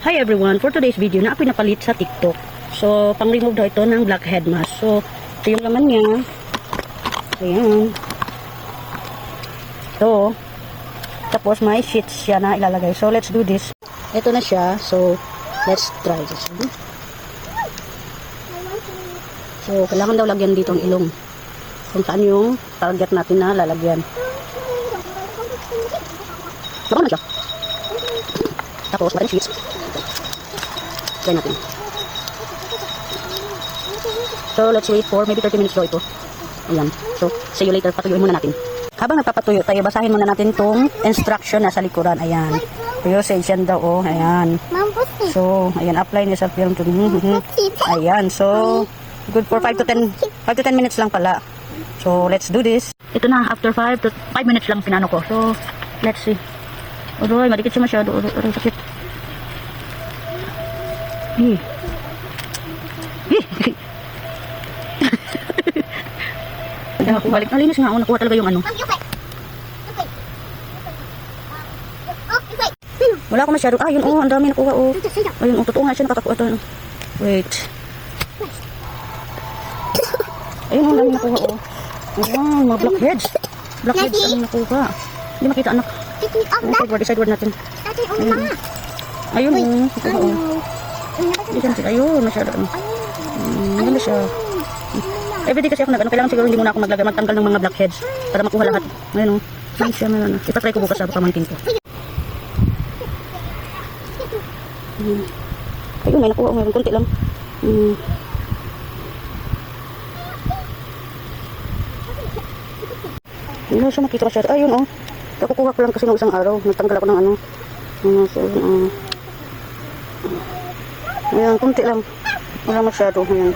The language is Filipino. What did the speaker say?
Hi everyone, for today's video na ako pinapalit sa TikTok. So, pang-remove daw ito ng blackhead mask. So, ito yung laman niya. Ayan. Ito. Tapos may sheets siya na ilalagay. So, let's do this. Ito na siya. So, let's try this. So, kailangan daw lagyan dito ang ilong. Kung saan yung target natin na lalagyan. Baka na siya. Tapos, parang sheets. Try natin. So, let's wait for maybe 30 minutes daw ito. Ayan. So, see you later. Patuyuin muna natin. Habang nagpapatuyo tayo, basahin muna natin itong instruction na sa likuran. Ayan. Usage yan daw. Oh, ayan. So, ayan. Apply niya sa film to ayan. So, good for 5 to 10 minutes lang pala. So, let's do this. Ito na. After 5 minutes lang pinano ko. So, let's see. Odoy, madikit siya masyado. Odoy, sakit. Kaya ako balik. Nalinis nga ako. Nakuha talaga yung ano. Wala ako masyado. Yun ang dami nakuha. Ayun, totoo nga siya nakakakuha ito. Wait. Ayun, ang dami nakuha. Ayan, mga blackheads. Blackheads ang nakuha. Hindi makita anak. Sideward natin. Ayun, nakuha. Ayun, masyado. Maganda siya. Everyday kasi ako kailangan siguro hindi muna ako magtanggal ng mga blackheads para makuha lahat. Ayun, ayun siya, meron. Itatry ko bukas sa pamangkin ko. Ayun, may nakuha. Mayroon konti lang. Hindi siya makita ka siya. Ayun, oh. Nakukuha ko lang kasi ng isang araw. Nagtanggal ako ng ano. So, ayan, konti lang. Wala masyado. Ayan.